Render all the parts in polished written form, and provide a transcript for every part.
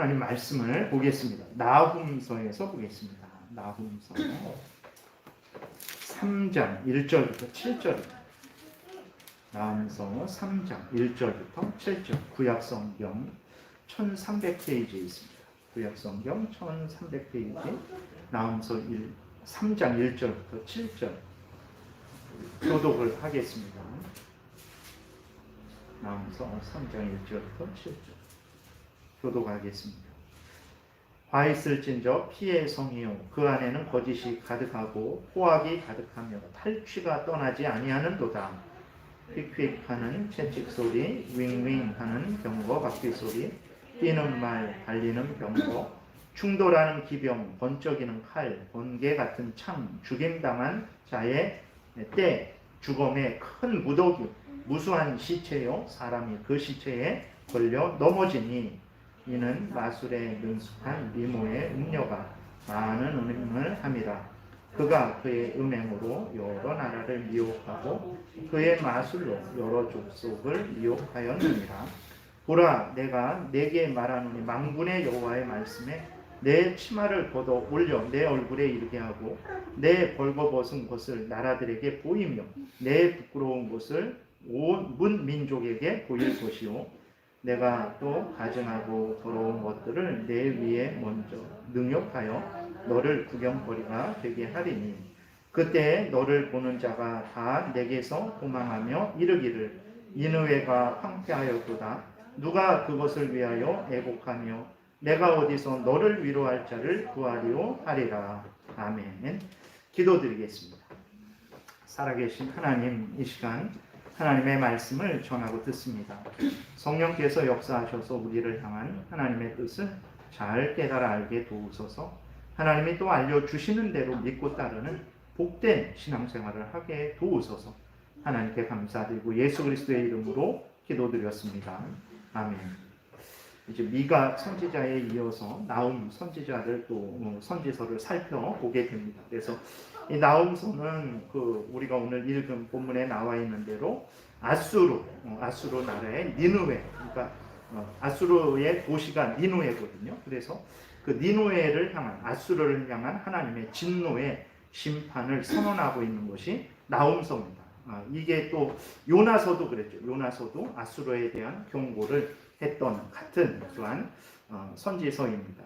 하나님 말씀을 보겠습니다. 나훔서에서 보겠습니다. 나훔서 3장 1절부터 7절입니다. 나훔서 3장 1절부터 7절. 구약성경 1300페이지에 있습니다. 구약성경 1300페이지 나훔서 3장 1절부터 7절 교독을 하겠습니다. 나훔서 3장 1절부터 7절 교독하겠습니다. 화 있을진저 피의 성이요 그 안에는 거짓이 가득하고 포악이 가득하며 탈취가 떠나지 아니하는도다. 휙휙하는 채찍소리, 윙윙하는 병거 바퀴소리, 뛰는 말, 달리는 병거, 충돌하는 기병, 번쩍이는 칼, 번개 같은 창, 죽임당한 자의 때, 죽음의 큰 무더기, 무수한 시체요 사람이 그 시체에 걸려 넘어지니 이는 마술에 능숙한 미모의 음녀가 많은 음행을 함이라. 그가 그의 음행으로 여러 나라를 미혹하고 그의 마술로 여러 족속을 미혹하였느니라. 보라, 내가 내게 말하노니 만군의 여호와의 말씀에 내 치마를 걷어 올려 내 얼굴에 이르게 하고 내 벌거벗은 것을 나라들에게 보이며 내 부끄러운 것을 온 민족에게 보일 것이요 내가 또 가증하고 더러운 것들을 내 위에 먼저 능욕하여 너를 구경거리가 되게 하리니 그때 너를 보는 자가 다 내게서 도망하며 이르기를 니느웨가 황폐하였도다. 누가 그것을 위하여 애곡하며 내가 어디서 너를 위로할 자를 구하리오 하리라. 아멘. 기도드리겠습니다. 살아계신 하나님, 이 시간 하나님의 말씀을 전하고 듣습니다. 성령께서 역사하셔서 우리를 향한 하나님의 뜻을 잘 깨달아 알게 도우소서. 하나님이 또 알려주시는 대로 믿고 따르는 복된 신앙생활을 하게 도우소서. 하나님께 감사드리고 예수 그리스도의 이름으로 기도드렸습니다. 아멘. 이제 미가 선지자에 이어서 나훔 선지자를 또 선지서를 살펴보게 됩니다. 그래서 이 나훔서는 우리가 오늘 읽은 본문에 나와 있는 대로 아수르 나라의 니느웨, 그러니까 아수르의 도시가 니느웨거든요. 그래서 그 니느웨를 향한 아수르를 향한 하나님의 진노의 심판을 선언하고 있는 것이 나훔서입니다. 이게 또 요나서도 그랬죠. 요나서도 아수르에 대한 경고를 했던 같은 그러한 선지서입니다.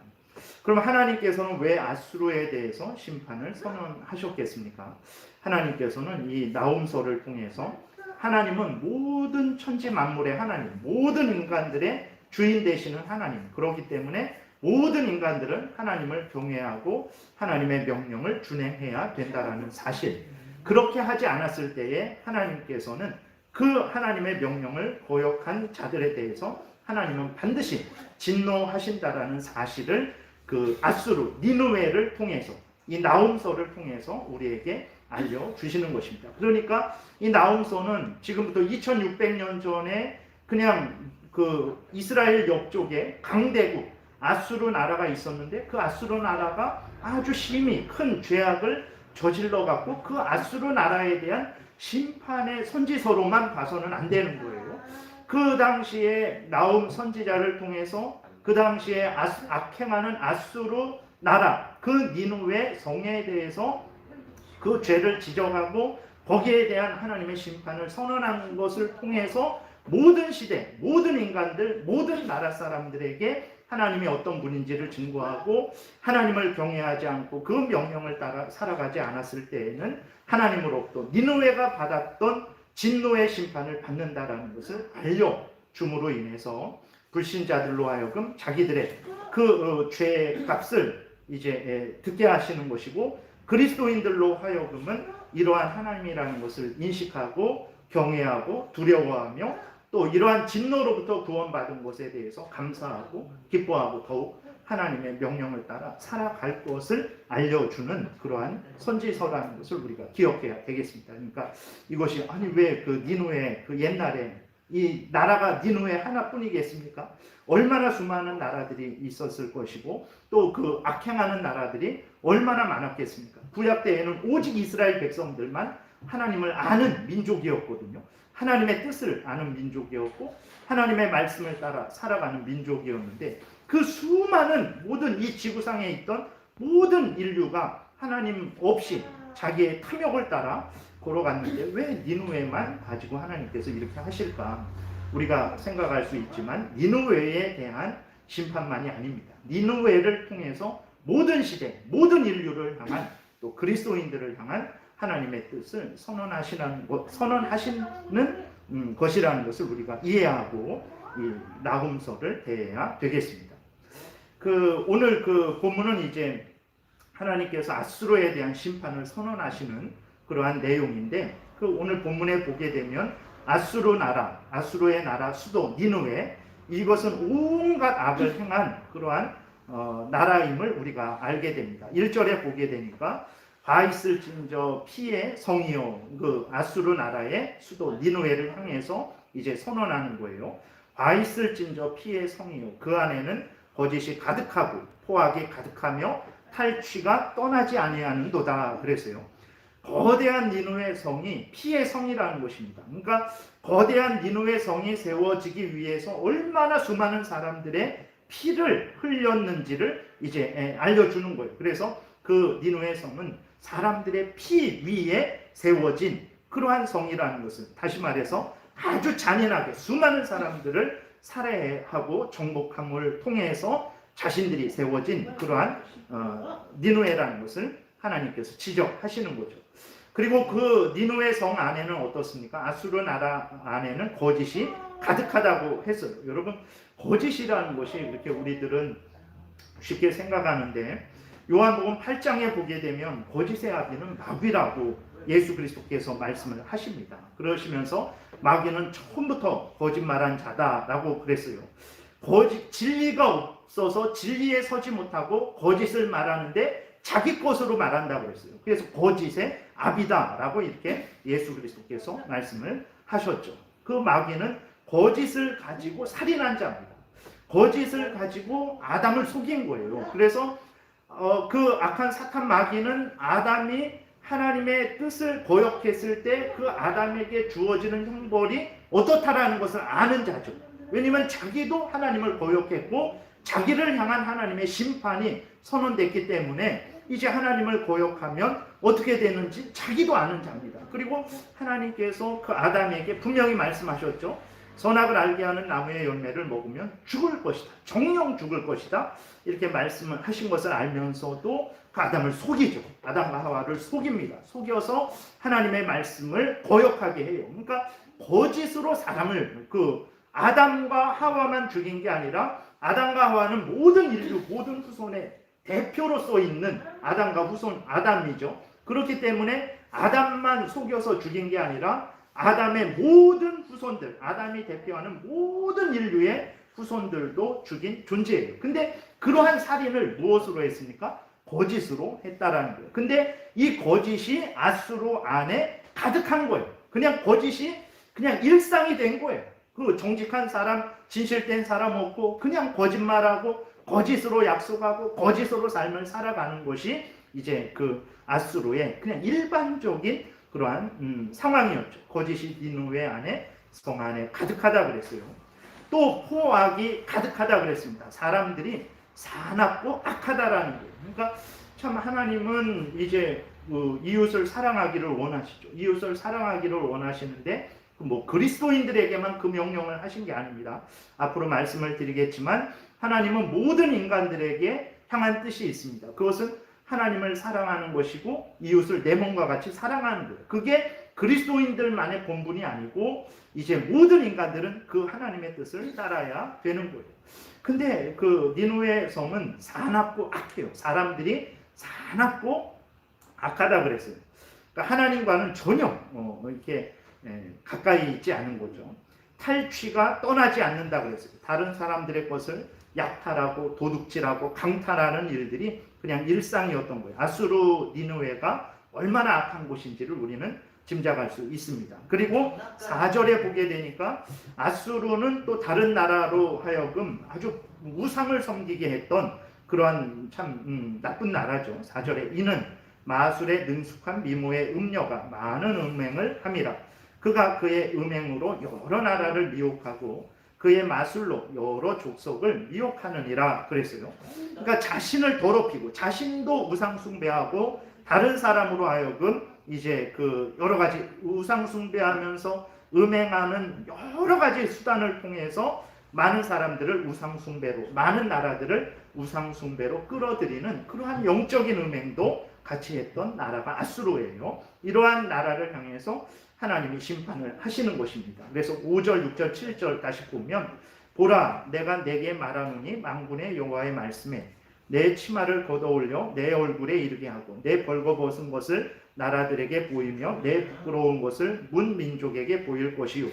그럼 하나님께서는 왜 아수르에 대해서 심판을 선언하셨겠습니까? 하나님께서는 이 나훔서를 통해서 하나님은 모든 천지 만물의 하나님, 모든 인간들의 주인 되시는 하나님, 그렇기 때문에 모든 인간들은 하나님을 경외하고 하나님의 명령을 준행해야 된다라는 사실, 그렇게 하지 않았을 때에 하나님께서는 그 하나님의 명령을 거역한 자들에 대해서 하나님은 반드시 진노하신다라는 사실을 그 아수르, 니느웨를 통해서, 이 나훔서를 통해서 우리에게 알려주시는 것입니다. 그러니까 이 나훔서는 지금부터 2600년 전에 그냥 그 이스라엘 옆쪽에 강대국 아수르 나라가 있었는데 그 아수르 나라가 아주 심히 큰 죄악을 저질러 갖고 그 아수르 나라에 대한 심판의 선지서로만 봐서는 안 되는 거예요. 그 당시에 나훔 선지자를 통해서 그 당시에 악행하는 아수르 나라, 그 니느웨 성에 대해서 그 죄를 지적하고 거기에 대한 하나님의 심판을 선언한 것을 통해서 모든 시대, 모든 인간들, 모든 나라 사람들에게 하나님이 어떤 분인지를 증거하고 하나님을 경외하지 않고 그 명령을 따라 살아가지 않았을 때에는 하나님으로부터 니느웨가 받았던 진노의 심판을 받는다라는 것을 알려줌으로 인해서 불신자들로 하여금 자기들의 그 죄의 값을 이제 듣게 하시는 것이고, 그리스도인들로 하여금은 이러한 하나님이라는 것을 인식하고 경외하고 두려워하며 또 이러한 진노로부터 구원받은 것에 대해서 감사하고 기뻐하고 더욱 하나님의 명령을 따라 살아갈 것을 알려주는 그러한 선지서라는 것을 우리가 기억해야 되겠습니다. 그러니까 이것이 아니 왜 그 니느웨 그 옛날에 이 나라가 니느웨 하나뿐이겠습니까? 얼마나 수많은 나라들이 있었을 것이고 또 그 악행하는 나라들이 얼마나 많았겠습니까? 구약 때에는 오직 이스라엘 백성들만 하나님을 아는 민족이었거든요. 하나님의 뜻을 아는 민족이었고 하나님의 말씀을 따라 살아가는 민족이었는데 그 수많은 모든 이 지구상에 있던 모든 인류가 하나님 없이 자기의 탐욕을 따라 걸어갔는데 왜 니느웨만 가지고 하나님께서 이렇게 하실까? 우리가 생각할 수 있지만 니느웨에 대한 심판만이 아닙니다. 니느웨를 통해서 모든 시대, 모든 인류를 향한 또 그리스도인들을 향한 하나님의 뜻을 선언하시는 것이라는 것을 우리가 이해하고 이 나훔서를 대해야 되겠습니다. 오늘 본문은 이제 하나님께서 아수르에 대한 심판을 선언하시는 그러한 내용인데 오늘 본문에 보게 되면 아수르의 나라 수도 니느웨, 이것은 온갖 악을 행한 그러한 나라임을 우리가 알게 됩니다. 1절에 보게 되니까 화 있을진저 피의 성이요, 아수르 나라의 수도 니느웨를 향해서 이제 선언하는 거예요. 화 있을진저 피의 성이요, 그 안에는 거짓이 가득하고 포악이 가득하며 탈취가 떠나지 아니하는도다 그랬어요. 거대한 니느웨 성이 피의 성이라는 것입니다. 그러니까 거대한 니느웨 성이 세워지기 위해서 얼마나 수많은 사람들의 피를 흘렸는지를 이제 알려주는 거예요. 그래서 그 니느웨 성은 사람들의 피 위에 세워진 그러한 성이라는 것은, 다시 말해서 아주 잔인하게 수많은 사람들을 살해하고 정복함을 통해서 자신들이 세워진 그러한 니느웨라는 것을 하나님께서 지적하시는 거죠. 그리고 그 니느웨 성 안에는 어떻습니까? 아수르 나라 안에는 거짓이 가득하다고 했어요. 여러분, 거짓이라는 것이 이렇게 우리들은 쉽게 생각하는데 요한복음 8장에 보게 되면 거짓의 아비는 마귀라고 예수 그리스도께서 말씀을 하십니다. 그러시면서 마귀는 처음부터 거짓말한 자다라고 그랬어요. 진리가 없어서 진리에 서지 못하고 거짓을 말하는데 자기 것으로 말한다고 그랬어요. 그래서 거짓의 아비다라고 이렇게 예수 그리스도께서 말씀을 하셨죠. 그 마귀는 거짓을 가지고 살인한 자입니다. 거짓을 가지고 아담을 속인 거예요. 그래서 그 악한 사탄 마귀는 아담이 하나님의 뜻을 거역했을 때 그 아담에게 주어지는 형벌이 어떻다라는 것을 아는 자죠. 왜냐하면 자기도 하나님을 거역했고 자기를 향한 하나님의 심판이 선언됐기 때문에 이제 하나님을 거역하면 어떻게 되는지 자기도 아는 자입니다. 그리고 하나님께서 그 아담에게 분명히 말씀하셨죠. 선악을 알게 하는 나무의 열매를 먹으면 죽을 것이다. 정령 죽을 것이다. 이렇게 말씀을 하신 것을 알면서도 그 아담을 속이죠. 아담과 하와를 속입니다. 속여서 하나님의 말씀을 거역하게 해요. 그러니까 거짓으로 사람을, 아담과 하와만 죽인 게 아니라 아담과 하와는 모든 인류, 모든 후손의 대표로서 있는 아담과 후손, 아담이죠. 그렇기 때문에 아담만 속여서 죽인 게 아니라 아담의 모든 후손들, 아담이 대표하는 모든 인류의 후손들도 죽인 존재예요. 근데 그러한 살인을 무엇으로 했습니까? 거짓으로 했다라는 거예요. 근데 이 거짓이 아수르 안에 가득한 거예요. 그냥 거짓이 그냥 일상이 된 거예요. 그 정직한 사람, 진실된 사람 없고 그냥 거짓말하고 거짓으로 약속하고 거짓으로 삶을 살아가는 것이 이제 그 아수르의 그냥 일반적인 그러한 상황이었죠. 거짓이 니느웨 안에, 성 안에 가득하다 그랬어요. 또 포악이 가득하다 그랬습니다. 사람들이 사납고 악하다라는 거예요. 그러니까 참 하나님은 이제 이웃을 사랑하기를 원하시죠. 이웃을 사랑하기를 원하시는데 그리스도인들에게만 그 명령을 하신 게 아닙니다. 앞으로 말씀을 드리겠지만 하나님은 모든 인간들에게 향한 뜻이 있습니다. 그것은 하나님을 사랑하는 것이고 이웃을 내 몸과 같이 사랑하는 거예요. 그게 그리스도인들만의 본분이 아니고 이제 모든 인간들은 그 하나님의 뜻을 따라야 되는 거예요. 근데 그 니느웨 성은 사납고 악해요. 사람들이 사납고 악하다 그랬어요. 그러니까 하나님과는 전혀 이렇게 가까이 있지 않은 거죠. 탈취가 떠나지 않는다 그랬어요. 다른 사람들의 것을 약탈하고 도둑질하고 강탈하는 일들이 그냥 일상이었던 거예요. 아수르 니느웨가 얼마나 악한 곳인지를 우리는 짐작할 수 있습니다. 그리고 4절에 보게 되니까 아수르는 또 다른 나라로 하여금 아주 우상을 섬기게 했던 그러한 참 나쁜 나라죠. 4절에 이는 마술에 능숙한 미모의 음녀가 많은 음행을 함이라. 그가 그의 음행으로 여러 나라를 미혹하고 그의 마술로 여러 족속을 미혹하느니라 그랬어요. 그러니까 자신을 더럽히고 자신도 우상 숭배하고 다른 사람으로 하여금 이제 그 여러 가지 우상 숭배하면서 음행하는 여러 가지 수단을 통해서 많은 사람들을 우상 숭배로, 많은 나라들을 우상 숭배로 끌어들이는 그러한 영적인 음행도 같이 했던 나라가 아수르예요. 이러한 나라를 향해서 하나님이 심판을 하시는 것입니다. 그래서 5절, 6절, 7절 다시 보면 보라, 내가 내게 말하노니 만군의 여호와의 말씀에 내 치마를 걷어올려 내 얼굴에 이르게 하고 내 벌거벗은 것을 나라들에게 보이며 내 부끄러운 것을 문 민족에게 보일 것이요.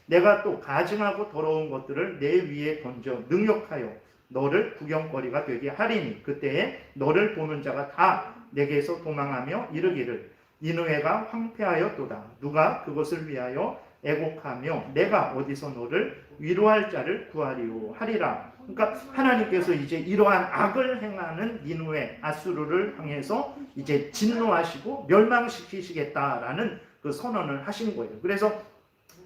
내가 또 가증하고 더러운 것들을 내 위에 던져 능욕하여 너를 구경거리가 되게 하리니 그때에 너를 보는 자가 다 내게서 도망하며 이르기를 니느웨가 황폐하였도다. 누가 그것을 위하여 애곡하며 내가 어디서 너를 위로할 자를 구하리오 하리라. 그러니까 하나님께서 이제 이러한 악을 행하는 니느웨 아수르를 향해서 이제 진노하시고 멸망시키시겠다라는 그 선언을 하신 거예요. 그래서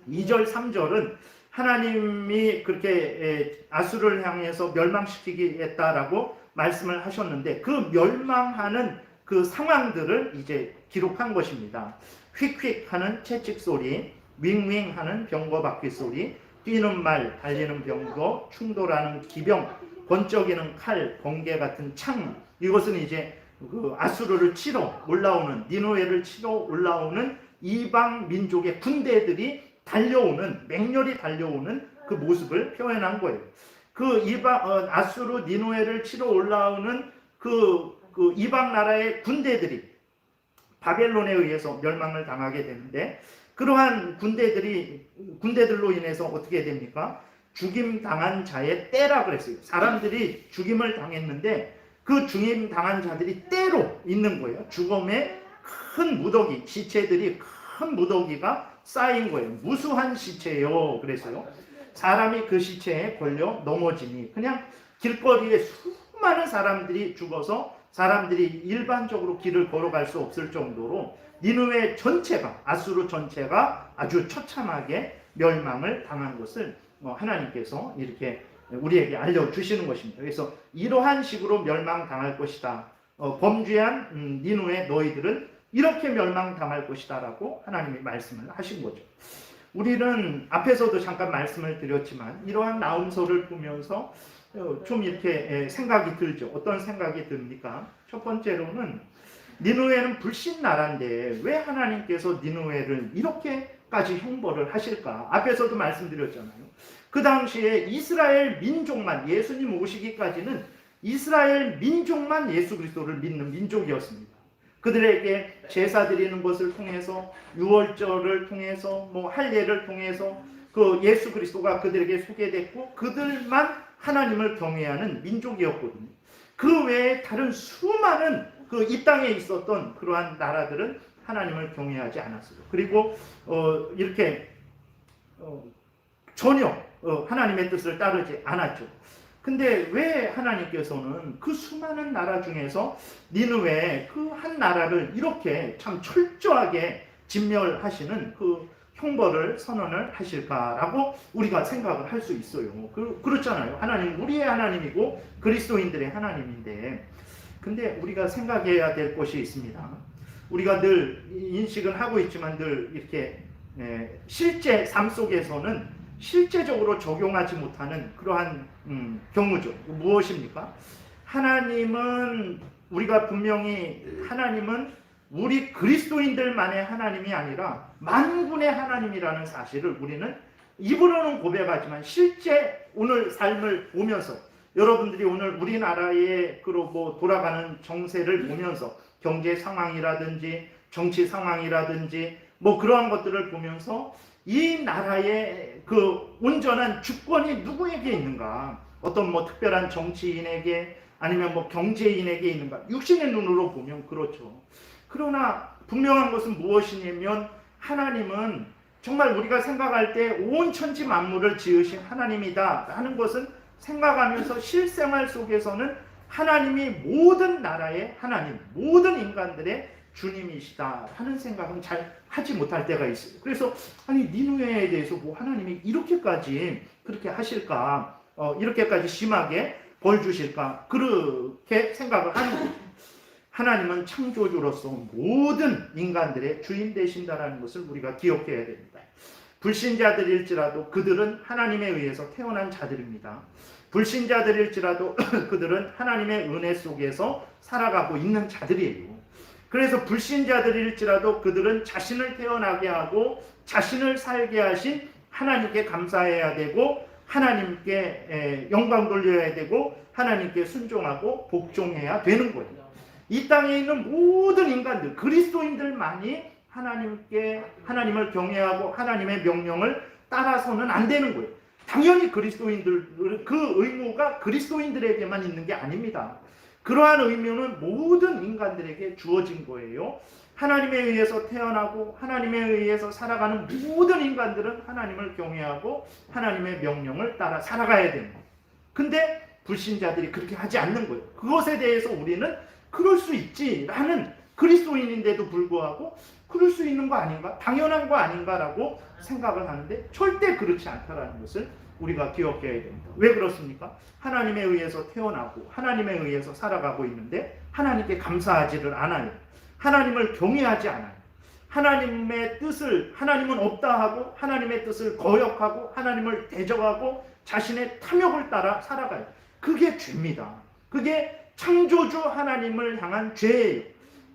2절 3절은 하나님이 그렇게 아수르를 향해서 멸망시키겠다라고 말씀을 하셨는데 그 멸망하는 그 상황들을 이제 기록한 것입니다. 휙휙 하는 채찍 소리, 윙윙 하는 병거 바퀴 소리, 뛰는 말, 달리는 병거, 충돌하는 기병, 번쩍이는 칼, 번개 같은 창. 이것은 이제 그 아수르를 치러 올라오는, 니느웨를 치러 올라오는 이방 민족의 군대들이 달려오는, 맹렬히 달려오는 그 모습을 표현한 거예요. 그 아수르 니느웨를 치러 올라오는 그 이방 나라의 군대들이 바벨론에 의해서 멸망을 당하게 되는데 그러한 군대들로 인해서 어떻게 됩니까? 죽임 당한 자의 때라 그랬어요. 사람들이 죽임을 당했는데 그 죽임 당한 자들이 때로 있는 거예요. 죽음의 큰 무더기, 시체들이 큰 무더기가 쌓인 거예요. 무수한 시체요. 그래서요. 사람이 그 시체에 걸려 넘어지니 그냥 길거리에 수많은 사람들이 죽어서 사람들이 일반적으로 길을 걸어갈 수 없을 정도로 니느웨 전체가, 아수르 전체가 아주 처참하게 멸망을 당한 것을 하나님께서 이렇게 우리에게 알려주시는 것입니다. 그래서 이러한 식으로 멸망당할 것이다. 범죄한 니느웨 너희들은 이렇게 멸망당할 것이다 라고 하나님이 말씀을 하신 거죠. 우리는 앞에서도 잠깐 말씀을 드렸지만 이러한 나음서를 보면서 좀 이렇게 생각이 들죠. 어떤 생각이 듭니까? 첫 번째로는 니느웨는 불신 나라인데 왜 하나님께서 니느웨를 이렇게까지 형벌을 하실까? 앞에서도 말씀드렸잖아요. 그 당시에 이스라엘 민족만, 예수님 오시기까지는 이스라엘 민족만 예수 그리스도를 믿는 민족이었습니다. 그들에게 제사 드리는 것을 통해서, 유월절을 통해서, 할례를 통해서 그 예수 그리스도가 그들에게 소개됐고 그들만 하나님을 경외하는 민족이었거든요. 그 외에 다른 수많은 그 이 땅에 있었던 그러한 나라들은 하나님을 경외하지 않았어요. 그리고 이렇게 전혀 하나님의 뜻을 따르지 않았죠. 근데 왜 하나님께서는 그 수많은 나라 중에서 니느웨 그 한 나라를 이렇게 참 철저하게 진멸하시는 그 형벌을 선언을 하실까라고 우리가 생각을 할 수 있어요. 그렇잖아요. 하나님 우리의 하나님이고 그리스도인들의 하나님인데 근데 우리가 생각해야 될 것이 있습니다. 우리가 늘 인식은 하고 있지만 늘 이렇게 실제 삶 속에서는 실제적으로 적용하지 못하는 그러한 경우죠. 무엇입니까? 하나님은 우리가 분명히 하나님은 우리 그리스도인들만의 하나님이 아니라 만군의 하나님이라는 사실을 우리는 입으로는 고백하지만 실제 오늘 삶을 보면서 여러분들이 오늘 우리나라의 돌아가는 정세를 보면서 경제 상황이라든지 정치 상황이라든지 그러한 것들을 보면서 이 나라의 그 온전한 주권이 누구에게 있는가? 어떤 특별한 정치인에게 아니면 경제인에게 있는가? 육신의 눈으로 보면 그렇죠. 그러나 분명한 것은 무엇이냐면 하나님은 정말 우리가 생각할 때 온 천지 만물을 지으신 하나님이다 라는 것은 생각하면서 실생활 속에서는 하나님이 모든 나라의 하나님, 모든 인간들의 주님이시다 하는 생각은 잘 하지 못할 때가 있어요. 그래서 아니 니누에에 대해서 뭐 하나님이 이렇게까지 그렇게 하실까, 이렇게까지 심하게 벌 주실까, 그렇게 생각을 하는 거죠. 하나님은 창조주로서 모든 인간들의 주인 되신다라는 것을 우리가 기억해야 됩니다. 불신자들일지라도 그들은 하나님에 의해서 태어난 자들입니다. 불신자들일지라도 그들은 하나님의 은혜 속에서 살아가고 있는 자들이에요. 그래서 불신자들일지라도 그들은 자신을 태어나게 하고 자신을 살게 하신 하나님께 감사해야 되고, 하나님께 영광 돌려야 되고, 하나님께 순종하고 복종해야 되는 거예요. 이 땅에 있는 모든 인간들, 그리스도인들만이 하나님을 경외하고 하나님의 명령을 따라서는 안 되는 거예요. 당연히 그리스도인들, 그 의무가 그리스도인들에게만 있는 게 아닙니다. 그러한 의무는 모든 인간들에게 주어진 거예요. 하나님에 의해서 태어나고 하나님에 의해서 살아가는 모든 인간들은 하나님을 경외하고 하나님의 명령을 따라 살아가야 되는 거예요. 근데 불신자들이 그렇게 하지 않는 거예요. 그것에 대해서 우리는 그럴 수 있지라는, 그리스도인인데도 불구하고 그럴 수 있는 거 아닌가? 당연한 거 아닌가라고 생각을 하는데 절대 그렇지 않다라는 것을 우리가 기억해야 됩니다. 왜 그렇습니까? 하나님에 의해서 태어나고 하나님에 의해서 살아가고 있는데 하나님께 감사하지를 않아요. 하나님을 경외하지 않아요. 하나님의 뜻을, 하나님은 없다 하고 하나님의 뜻을 거역하고 하나님을 대적하고 자신의 탐욕을 따라 살아가요. 그게 죄입니다. 그게 창조주 하나님을 향한 죄예요.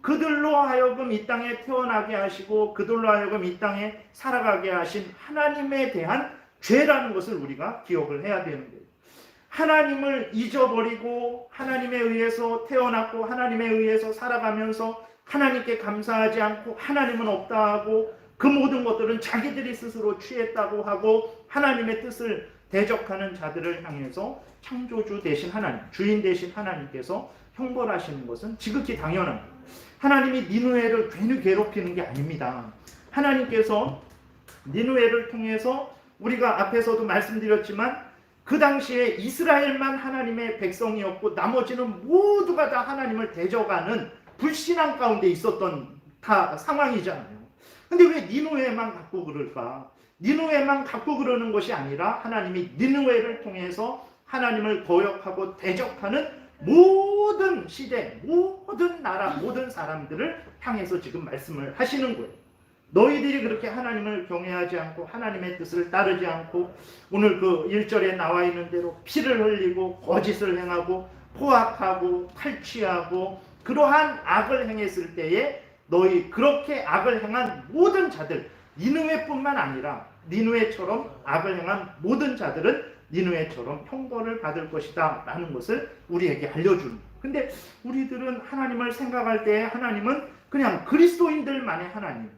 그들로 하여금 이 땅에 태어나게 하시고 그들로 하여금 이 땅에 살아가게 하신 하나님에 대한 죄라는 것을 우리가 기억을 해야 되는 거예요. 하나님을 잊어버리고 하나님에 의해서 태어났고 하나님에 의해서 살아가면서 하나님께 감사하지 않고 하나님은 없다 하고 그 모든 것들은 자기들이 스스로 취했다고 하고 하나님의 뜻을 대적하는 자들을 향해서 창조주 되신 하나님, 주인 되신 하나님께서 형벌하시는 것은 지극히 당연합니다. 하나님이 니누에를 괜히 괴롭히는 게 아닙니다. 하나님께서 니누에를 통해서 우리가 앞에서도 말씀드렸지만 그 당시에 이스라엘만 하나님의 백성이었고 나머지는 모두가 다 하나님을 대적하는 불신앙 가운데 있었던 다 상황이잖아요. 근데 왜 니누에만 갖고 그럴까? 니누에만 갖고 그러는 것이 아니라 하나님이 니누에를 통해서 하나님을 거역하고 대적하는 모든 시대, 모든 나라, 모든 사람들을 향해서 지금 말씀을 하시는 거예요. 너희들이 그렇게 하나님을 경외하지 않고 하나님의 뜻을 따르지 않고 오늘 그 1절에 나와 있는 대로 피를 흘리고 거짓을 행하고 포악하고 탈취하고 그러한 악을 행했을 때에 너희 그렇게 악을 행한 모든 자들, 니느웨뿐만 아니라 니느웨처럼 악을 행한 모든 자들은 니느웨처럼 형벌을 받을 것이다 라는 것을 우리에게 알려주는 거예요. 근데 우리들은 하나님을 생각할 때 하나님은 그냥 그리스도인들만의 하나님,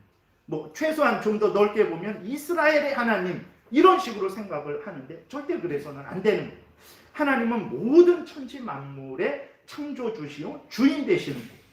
뭐 최소한 좀 더 넓게 보면 이스라엘의 하나님 이런 식으로 생각을 하는데 절대 그래서는 안 되는 거예요. 하나님은 모든 천지 만물의 창조주시오 주인 되시는 거예요.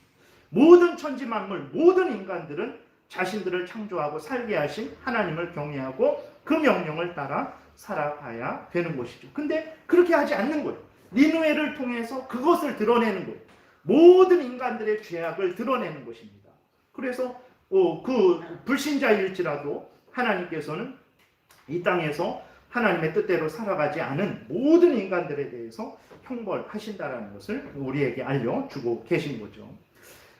모든 천지 만물, 모든 인간들은 자신들을 창조하고 살게 하신 하나님을 경외하고 그 명령을 따라 살아가야 되는 것이죠. 근데 그렇게 하지 않는 거예요. 니느웨를 통해서 그것을 드러내는 거예요. 모든 인간들의 죄악을 드러내는 것입니다. 그래서 그 불신자일지라도 하나님께서는 이 땅에서 하나님의 뜻대로 살아가지 않은 모든 인간들에 대해서 형벌하신다라는 것을 우리에게 알려주고 계신 거죠.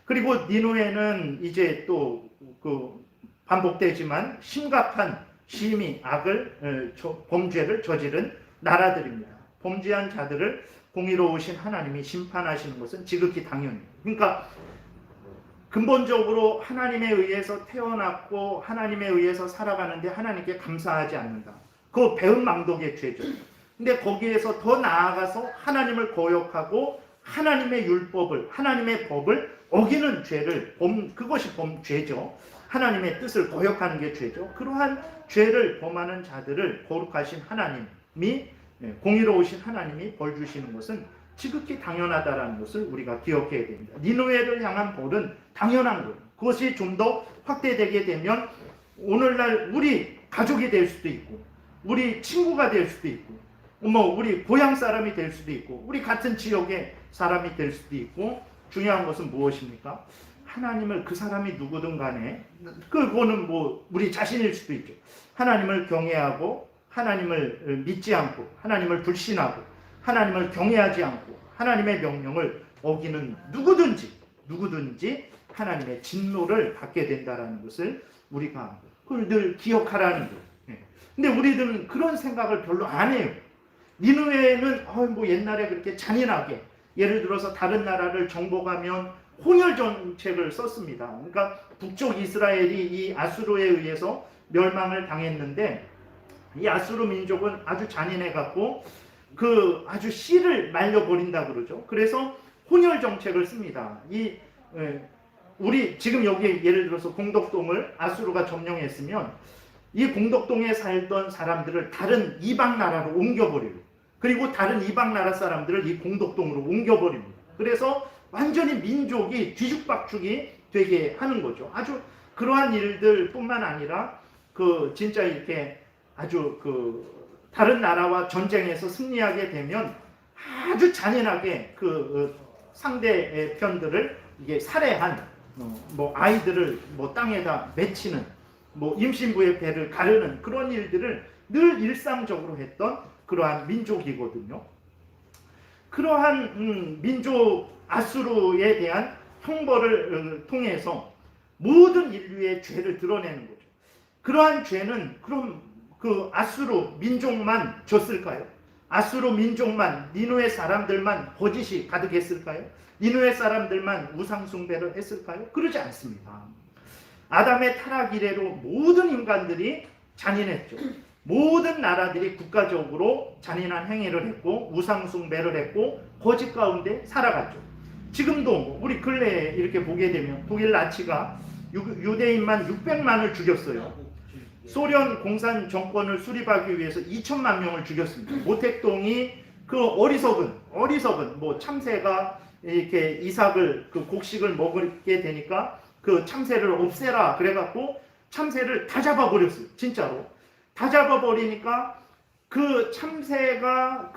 그리고 니느웨는 이제 또 그 반복되지만 심각한 심히 악을 범죄를 저지른 나라들입니다. 범죄한 자들을 공의로우신 하나님이 심판하시는 것은 지극히 당연해요. 그러니까 근본적으로 하나님에 의해서 태어났고 하나님에 의해서 살아가는데 하나님께 감사하지 않는다. 그거 배은망덕의 죄죠. 근데 거기에서 더 나아가서 하나님을 거역하고 하나님의 율법을, 하나님의 법을 어기는 죄를, 그것이 죄죠. 하나님의 뜻을 거역하는 게 죄죠. 그러한 죄를 범하는 자들을 거룩하신 하나님이, 공의로우신 하나님이 벌 주시는 것은 지극히 당연하다라는 것을 우리가 기억해야 됩니다. 니느웨를 향한 벌은 당연한 거예요. 그것이 좀 더 확대되게 되면 오늘날 우리 가족이 될 수도 있고 우리 친구가 될 수도 있고 우리 고향 사람이 될 수도 있고, 우리 같은 지역의 사람이 될 수도 있고, 중요한 것은 무엇입니까? 하나님을, 그 사람이 누구든 간에, 그거는 우리 자신일 수도 있죠. 하나님을 경외하고, 하나님을 믿지 않고, 하나님을 불신하고, 하나님을 경외하지 않고, 하나님의 명령을 어기는 누구든지 하나님의 진노를 받게 된다는 것을 우리가 그걸 늘 기억하라는 거예요. 근데 우리들은 그런 생각을 별로 안 해요. 니느웨는 옛날에 그렇게 잔인하게, 예를 들어서 다른 나라를 정복하면 혼혈 정책을 썼습니다. 그러니까 북쪽 이스라엘이 이 아수르에 의해서 멸망을 당했는데, 이 아수르 민족은 아주 잔인해 갖고 아주 씨를 말려버린다 그러죠. 그래서 혼혈 정책을 씁니다. 우리 지금 여기 예를 들어서 공덕동을 아수르가 점령했으면 이 공덕동에 살던 사람들을 다른 이방 나라로 옮겨버리고, 그리고 다른 이방 나라 사람들을 이 공덕동으로 옮겨버립니다. 그래서 완전히 민족이 뒤죽박죽이 되게 하는 거죠. 아주 그러한 일들뿐만 아니라 진짜 이렇게 아주 다른 나라와 전쟁에서 승리하게 되면 아주 잔인하게 상대 편들을 이게 살해한, 아이들을 땅에다 맺히는, 임신부의 배를 가르는 그런 일들을 늘 일상적으로 했던 그러한 민족이거든요. 그러한 민족 아수르에 대한 형벌을 통해서 모든 인류의 죄를 드러내는 거죠. 그러한 죄는 그럼 아수르 민족만 졌을까요? 아수르 민족만, 니느웨 사람들만 거짓이 가득했을까요? 니느웨 사람들만 우상숭배를 했을까요? 그러지 않습니다. 아담의 타락 이래로 모든 인간들이 잔인했죠. 모든 나라들이 국가적으로 잔인한 행위를 했고, 우상숭배를 했고, 거짓 가운데 살아갔죠. 지금도 우리 근래에 이렇게 보게 되면 독일 나치가 유대인만 600만을 죽였어요. 소련 공산 정권을 수립하기 위해서 2천만 명을 죽였습니다. 모택동이 어리석은 참새가 이렇게 이삭을 곡식을 먹게 되니까 참새를 없애라 그래갖고 참새를 다 잡아버렸어요. 진짜로 다 잡아버리니까 참새가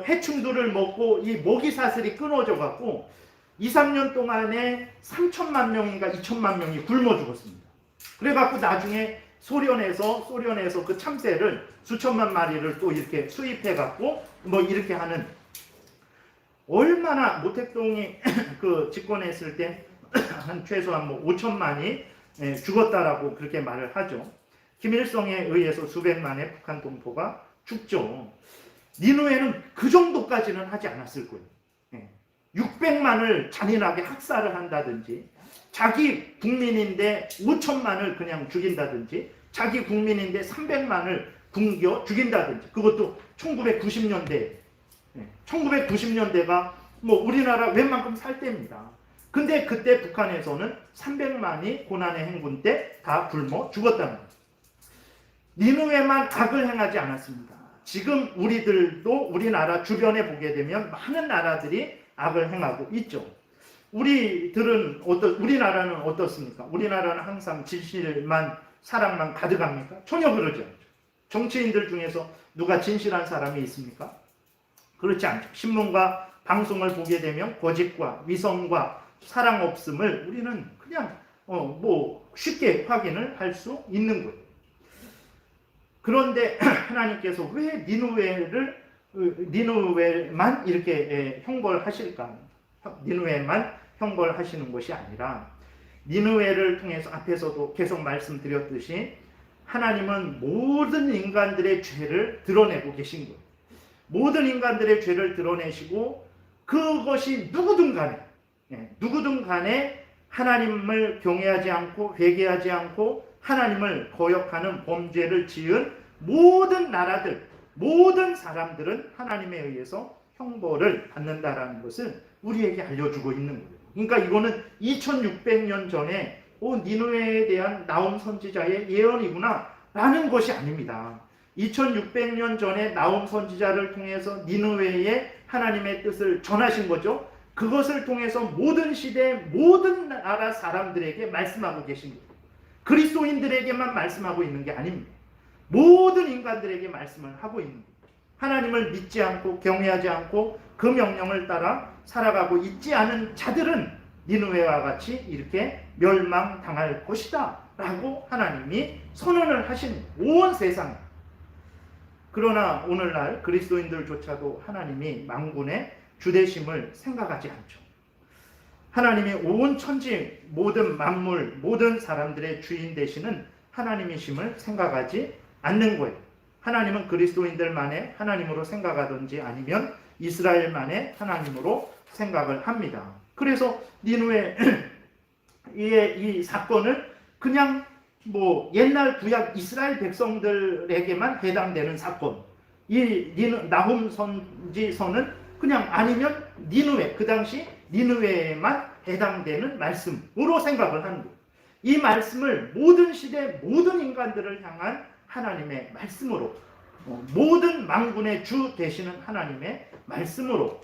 해충들을 먹고 이 먹이 사슬이 끊어져갖고 2, 3년 동안에 3천만 명인가 2천만 명이 굶어 죽었습니다. 그래갖고 나중에 소련에서 그 참새를 수천만 마리를 또 이렇게 수입해갖고 이렇게 하는, 얼마나 모택동이 집권했을 때 한 최소한 5천만이 죽었다라고 그렇게 말을 하죠. 김일성에 의해서 수백만의 북한 동포가 죽죠. 니느웨는 그 정도까지는 하지 않았을 거예요. 600만을 잔인하게 학살을 한다든지, 자기 국민인데 5천만을 그냥 죽인다든지, 자기 국민인데 300만을 굶겨 죽인다든지, 그것도 1990년대가 우리나라 웬만큼 살 때입니다. 근데 그때 북한에서는 300만이 고난의 행군 때 다 굶어 죽었다는 거예요. 니느웨만 악을 행하지 않았습니다. 지금 우리들도 우리나라 주변에 보게 되면 많은 나라들이 악을 행하고 있죠. 우리나라는 어떻습니까? 우리나라는 항상 진실만, 사랑만 가득합니까? 전혀 그러지 않죠. 정치인들 중에서 누가 진실한 사람이 있습니까? 그렇지 않죠. 신문과 방송을 보게 되면 거짓과 위선과 사랑 없음을 우리는 그냥 쉽게 확인을 할 수 있는 거예요. 그런데 하나님께서 왜 니느웨만 이렇게 형벌하실까? 니느웨만 형벌하시는 것이 아니라, 니느웨를 통해서 앞에서도 계속 말씀드렸듯이 하나님은 모든 인간들의 죄를 드러내고 계신 거예요. 모든 인간들의 죄를 드러내시고, 그것이 누구든 간에 하나님을 경외하지 않고 회개하지 않고 하나님을 거역하는 범죄를 지은 모든 나라들, 모든 사람들은 하나님에 의해서 형벌을 받는다라는 것을 우리에게 알려주고 있는 거예요. 그러니까 이거는 2600년 전에 니느웨에 대한 나홈 선지자의 예언이구나 라는 것이 아닙니다. 2600년 전에 나홈 선지자를 통해서 니느웨에 하나님의 뜻을 전하신 거죠. 그것을 통해서 모든 시대, 모든 나라 사람들에게 말씀하고 계신 거예요. 그리스도인들에게만 말씀하고 있는 게 아닙니다. 모든 인간들에게 말씀을 하고 있는 거예요. 하나님을 믿지 않고 경외하지 않고 그 명령을 따라 살아가고 있지 않은 자들은 니느웨와 같이 이렇게 멸망당할 것이다 라고 하나님이 선언을 하신 온 세상. 그러나 오늘날 그리스도인들조차도 하나님이 만군의 주되심을 생각하지 않죠. 하나님이 온 천지 모든 만물 모든 사람들의 주인 되시는 하나님이심을 생각하지 않는 거예요. 하나님은 그리스도인들만의 하나님으로 생각하든지 아니면 이스라엘만의 하나님으로 생각을 합니다. 그래서 니느웨의 이 사건을 그냥 옛날 구약 이스라엘 백성들에게만 해당되는 사건, 이 나훔 선지서는 그냥 아니면 니느웨, 그 당시 니느웨에만 해당되는 말씀으로 생각을 하는 거예요. 이 말씀을 모든 시대 모든 인간들을 향한 하나님의 말씀으로, 모든 만군의 주 되시는 하나님의 말씀으로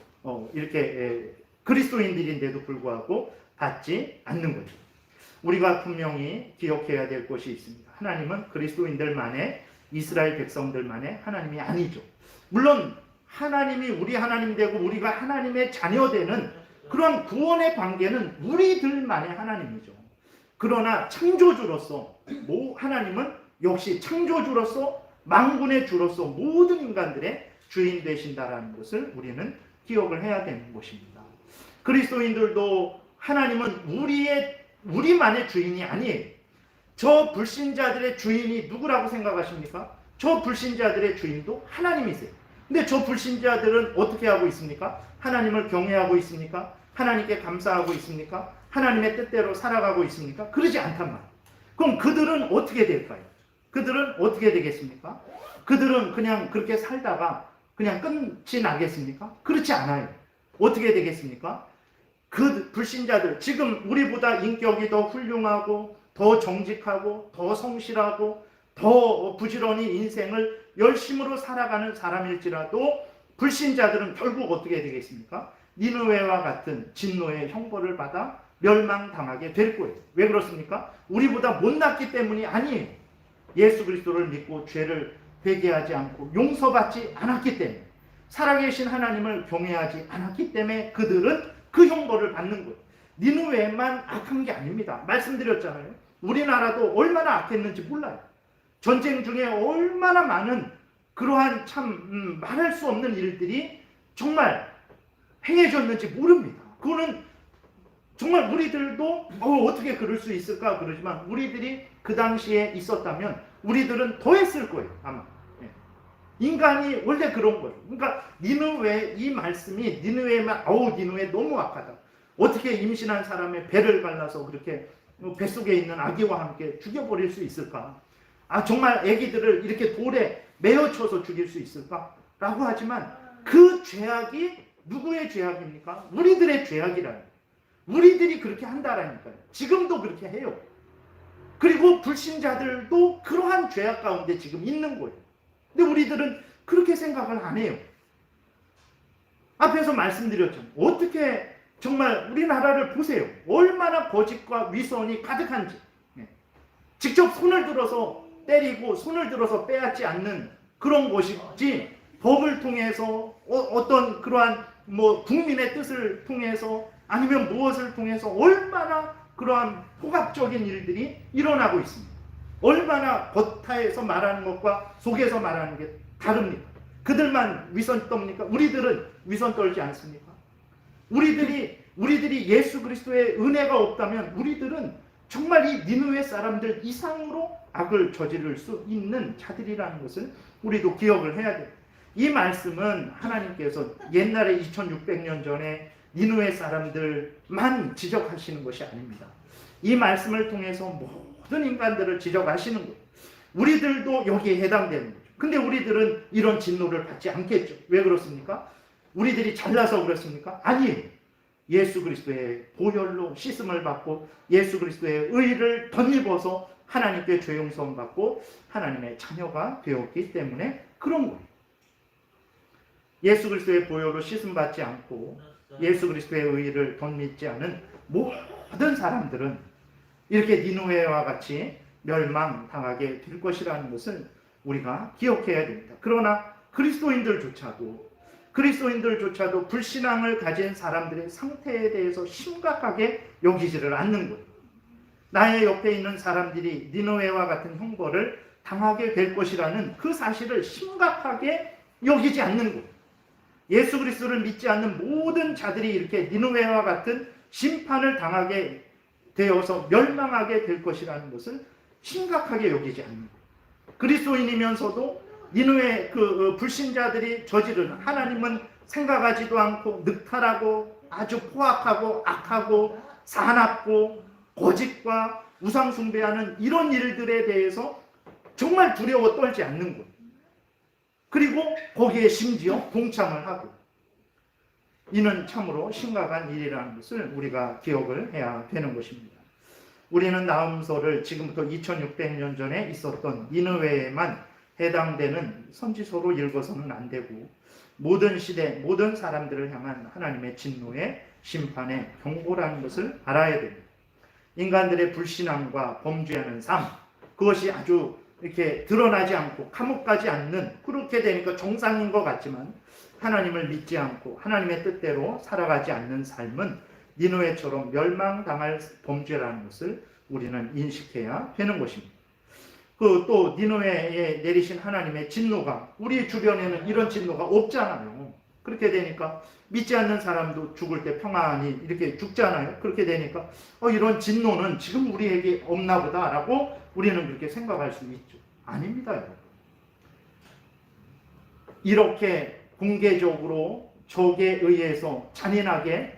이렇게 그리스도인들인데도 불구하고 받지 않는 거죠. 우리가 분명히 기억해야 될 것이 있습니다. 하나님은 그리스도인들만의, 이스라엘 백성들만의 하나님이 아니죠. 물론 하나님이 우리 하나님 되고 우리가 하나님의 자녀 되는 그런 구원의 관계는 우리들만의 하나님이죠. 그러나 창조주로서 하나님은 역시 창조주로서 만군의 주로서 모든 인간들의 주인 되신다라는 것을 우리는 기억을 해야 되는 것입니다. 그리스도인들도 하나님은 우리만의 주인이 아니에요. 저 불신자들의 주인이 누구라고 생각하십니까? 저 불신자들의 주인도 하나님이세요. 근데 저 불신자들은 어떻게 하고 있습니까? 하나님을 경외하고 있습니까? 하나님께 감사하고 있습니까? 하나님의 뜻대로 살아가고 있습니까? 그러지 않단 말이에요. 그럼 그들은 어떻게 될까요? 그들은 어떻게 되겠습니까? 그들은 그냥 그렇게 살다가 그냥 끝이 나겠습니까? 그렇지 않아요. 어떻게 되겠습니까? 그 불신자들, 지금 우리보다 인격이 더 훌륭하고 더 정직하고 더 성실하고 더 부지런히 인생을 열심으로 살아가는 사람일지라도 불신자들은 결국 어떻게 되겠습니까? 니느웨와 같은 진노의 형벌을 받아 멸망당하게 될 거예요. 왜 그렇습니까? 우리보다 못났기 때문이 아니에요. 예수 그리스도를 믿고 죄를 회개하지 않고 용서받지 않았기 때문에, 살아계신 하나님을 경외하지 않았기 때문에 그들은 그 형벌을 받는 거예요. 니느웨만 악한 게 아닙니다. 말씀드렸잖아요. 우리나라도 얼마나 악했는지 몰라요. 전쟁 중에 얼마나 많은 그러한 참 말할 수 없는 일들이 정말 행해졌는지 모릅니다. 그거는 정말 우리들도 어떻게 그럴 수 있을까 그러지만 우리들이 그 당시에 있었다면 우리들은 더 했을 거예요. 아마. 인간이 원래 그런 거예요. 그러니까 니느웨, 이 말씀이 니느웨만 니느웨 너무 악하다. 어떻게 임신한 사람의 배를 갈라서 그렇게 뱃속에 있는 아기와 함께 죽여버릴 수 있을까? 정말 아기들을 이렇게 돌에 매어쳐서 죽일 수 있을까? 라고 하지만 그 죄악이 누구의 죄악입니까? 우리들의 죄악이라는 거예요. 우리들이 그렇게 한다라니까요. 지금도 그렇게 해요. 그리고 불신자들도 그러한 죄악 가운데 지금 있는 거예요. 근데 우리들은 그렇게 생각을 안 해요. 앞에서 말씀드렸잖아요. 어떻게 정말 우리나라를 보세요. 얼마나 거짓과 위선이 가득한지. 직접 손을 들어서 때리고 손을 들어서 빼앗지 않는 그런 것이지, 법을 통해서 어떤 그러한 국민의 뜻을 통해서 아니면 무엇을 통해서 얼마나 그러한 폭압적인 일들이 일어나고 있습니다. 얼마나 겉에서 말하는 것과 속에서 말하는 게 다릅니다. 그들만 위선 떱니까? 우리들은 위선 떨지 않습니까? 우리들이 예수 그리스도의 은혜가 없다면 우리들은 정말 이 니느웨 사람들 이상으로 악을 저지를 수 있는 자들이라는 것을 우리도 기억을 해야 돼요. 이 말씀은 하나님께서 옛날에 2600년 전에 니느웨 사람들만 지적하시는 것이 아닙니다. 이 말씀을 통해서 모든 인간들을 지적하시는 거예요. 우리들도 여기에 해당되는 거죠. 근데 우리들은 이런 진노를 받지 않겠죠. 왜 그렇습니까? 우리들이 잘나서 그렇습니까? 아니에요. 예수 그리스도의 보혈로 씻음을 받고 예수 그리스도의 의를 덧입어서 하나님께 죄 용서를 받고 하나님의 자녀가 되었기 때문에 그런 거예요. 예수 그리스도의 보혈로 씻음 받지 않고 예수 그리스도의 의를 덧입지 않은 모든 사람들은 이렇게 니느웨와 같이 멸망당하게 될 것이라는 것을 우리가 기억해야 됩니다. 그러나 그리스도인들조차도 불신앙을 가진 사람들의 상태에 대해서 심각하게 여기지를 않는 거예요. 나의 옆에 있는 사람들이 니느웨와 같은 형벌을 당하게 될 것이라는 그 사실을 심각하게 여기지 않는 거예요. 예수 그리스도를 믿지 않는 모든 자들이 이렇게 니느웨와 같은 심판을 당하게 되어서 멸망하게 될 것이라는 것을 심각하게 여기지 않는 거예요. 그리스도인이면서도 니느웨 그 불신자들이 저지르는, 하나님은 생각하지도 않고 늑탈하고 아주 포악하고 악하고 사납고 거짓과 우상 숭배하는 이런 일들에 대해서 정말 두려워 떨지 않는 것. 그리고 거기에 심지어 동참을 하고. 이는 참으로 심각한 일이라는 것을 우리가 기억을 해야 되는 것입니다. 우리는 나훔서를 지금부터 2600년 전에 있었던 니느웨에만 해당되는 선지서로 읽어서는 안 되고, 모든 시대 모든 사람들을 향한 하나님의 진노의 심판의 경고라는 것을 알아야 됩니다. 인간들의 불신앙과 범죄하는 삶, 그것이 아주 이렇게 드러나지 않고 감옥가지 않는, 그렇게 되니까 정상인 것 같지만 하나님을 믿지 않고 하나님의 뜻대로 살아가지 않는 삶은 니느웨처럼 멸망당할 범죄라는 것을 우리는 인식해야 되는 것입니다. 또 니느웨에 내리신 하나님의 진노가, 우리 주변에는 이런 진노가 없잖아요. 그렇게 되니까 믿지 않는 사람도 죽을 때 평안히 이렇게 죽잖아요. 그렇게 되니까 이런 진노는 지금 우리에게 없나 보다라고 우리는 그렇게 생각할 수 있죠. 아닙니다, 여러분. 이렇게 공개적으로 적에 의해서 잔인하게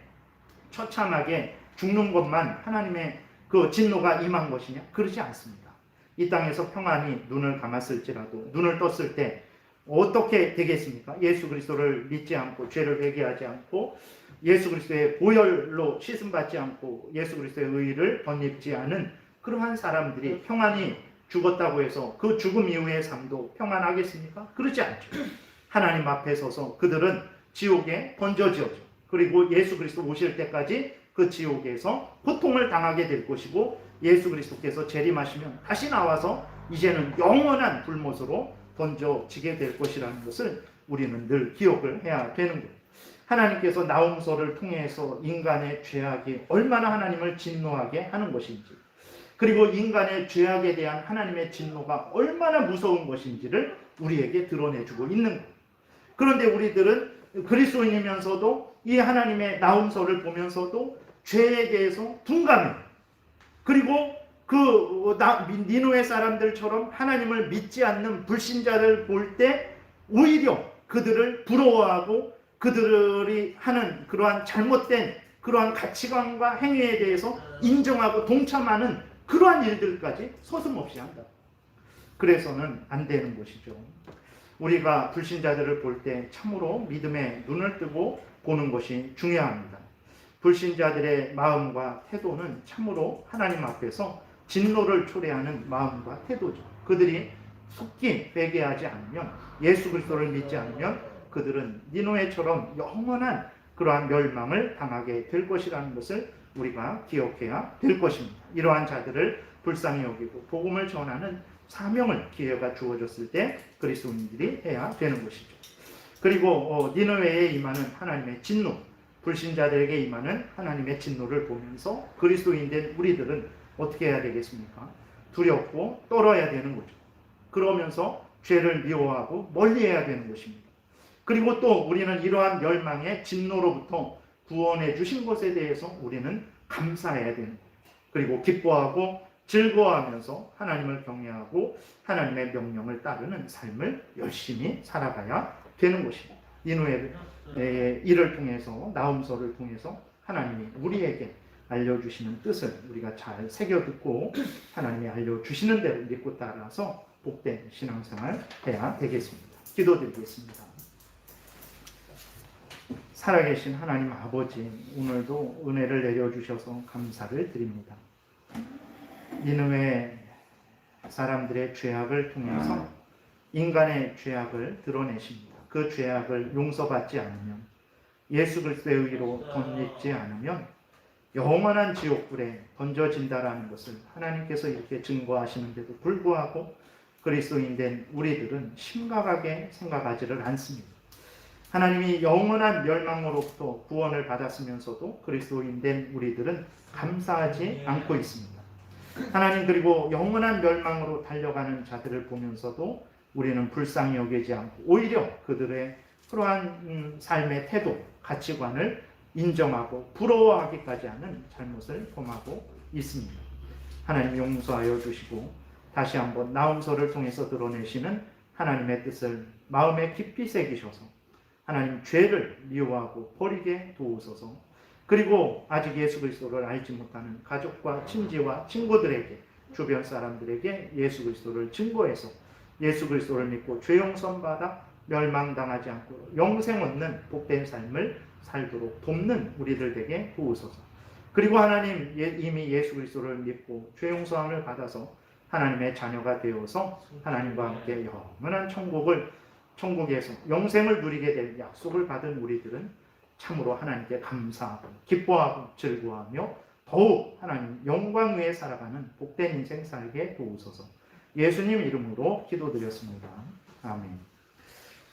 처참하게 죽는 것만 하나님의 그 진노가 임한 것이냐? 그렇지 않습니다. 이 땅에서 평안히 눈을 감았을지라도, 눈을 떴을 때 어떻게 되겠습니까? 예수 그리스도를 믿지 않고 죄를 회개하지 않고 예수 그리스도의 보혈로 씻음받지 않고 예수 그리스도의 의의를 덧입지 않은 그러한 사람들이 평안히 죽었다고 해서 그 죽음 이후의 삶도 평안하겠습니까? 그렇지 않죠. 하나님 앞에 서서 그들은 지옥에 던져지어져, 그리고 예수 그리스도 오실 때까지 그 지옥에서 고통을 당하게 될 것이고, 예수 그리스도께서 재림하시면 다시 나와서 이제는 영원한 불못으로 던져지게 될 것이라는 것을 우리는 늘 기억을 해야 되는 거예요. 하나님께서 나훔서를 통해서 인간의 죄악이 얼마나 하나님을 진노하게 하는 것인지, 그리고 인간의 죄악에 대한 하나님의 진노가 얼마나 무서운 것인지를 우리에게 드러내주고 있는 거예요. 그런데 우리들은 그리스도인이면서도 이 하나님의 나훔서를 보면서도 죄에 대해서 둔감해요. 그리고 니느웨 사람들처럼 하나님을 믿지 않는 불신자를 볼 때 오히려 그들을 부러워하고 그들이 하는 그러한 잘못된 그러한 가치관과 행위에 대해서 인정하고 동참하는 그러한 일들까지 서슴없이 한다. 그래서는 안 되는 것이죠. 우리가 불신자들을 볼 때 참으로 믿음의 눈을 뜨고 보는 것이 중요합니다. 불신자들의 마음과 태도는 참으로 하나님 앞에서 진노를 초래하는 마음과 태도죠. 그들이 속기 회개하지 않으면, 예수 그리스도를 믿지 않으면 그들은 니느웨처럼 영원한 그러한 멸망을 당하게 될 것이라는 것을 우리가 기억해야 될 것입니다. 이러한 자들을 불쌍히 여기고 복음을 전하는 사명을, 기회가 주어졌을 때 그리스도인들이 해야 되는 것이죠. 그리고 니느웨에 임하는 하나님의 진노, 불신자들에게 임하는 하나님의 진노를 보면서 그리스도인된 우리들은 어떻게 해야 되겠습니까? 두렵고 떨어야 되는 거죠. 그러면서 죄를 미워하고 멀리해야 되는 것입니다. 그리고 또 우리는 이러한 멸망의 진노로부터 구원해 주신 것에 대해서 우리는 감사해야 되는 거예요. 그리고 기뻐하고 즐거워하면서 하나님을 경외하고 하나님의 명령을 따르는 삶을 열심히 살아가야 되는 것입니다. 니느웨의 일을 통해서, 나훔서를 통해서 하나님이 우리에게 알려주시는 뜻을 우리가 잘 새겨듣고 하나님이 알려주시는 대로 믿고 따라서 복된 신앙생활 해야 되겠습니다. 기도드리겠습니다. 살아계신 하나님 아버지, 오늘도 은혜를 내려주셔서 감사를 드립니다. 니느웨 사람들의 죄악을 통해서 인간의 죄악을 드러내십니다. 그 죄악을 용서받지 않으면, 예수 그리스도의 의로 덧입지 않으면 영원한 지옥불에 던져진다라는 것을 하나님께서 이렇게 증거하시는데도 불구하고 그리스도인 된 우리들은 심각하게 생각하지를 않습니다. 하나님이 영원한 멸망으로부터 구원을 받았으면서도 그리스도인 된 우리들은 감사하지 않고 있습니다. 하나님 그리고 영원한 멸망으로 달려가는 자들을 보면서도 우리는 불쌍히 여기지 않고 오히려 그들의 그러한 삶의 태도, 가치관을 인정하고 부러워하기까지 하는 잘못을 범하고 있습니다. 하나님 용서하여 주시고 다시 한번 나음서를 통해서 드러내시는 하나님의 뜻을 마음에 깊이 새기셔서 하나님 죄를 미워하고 버리게 도우소서. 그리고 아직 예수 그리스도를 알지 못하는 가족과 친지와 친구들에게, 주변 사람들에게 예수 그리스도를 증거해서 예수 그리스도를 믿고 죄 용서 받아 멸망당하지 않고 영생 얻는 복된 삶을 살도록 돕는 우리들 되게 도우소서. 그리고 하나님 이미 예수 그리스도를 믿고 죄 용서함을 받아서 하나님의 자녀가 되어서 하나님과 함께 영원한 천국에서 영생을 누리게 될 약속을 받은 우리들은 참으로 하나님께 감사하고 기뻐하고 즐거워하며 더욱 하나님 영광 위에 살아가는 복된 인생 살게 도우소서. 예수님 이름으로 기도드렸습니다. 아멘.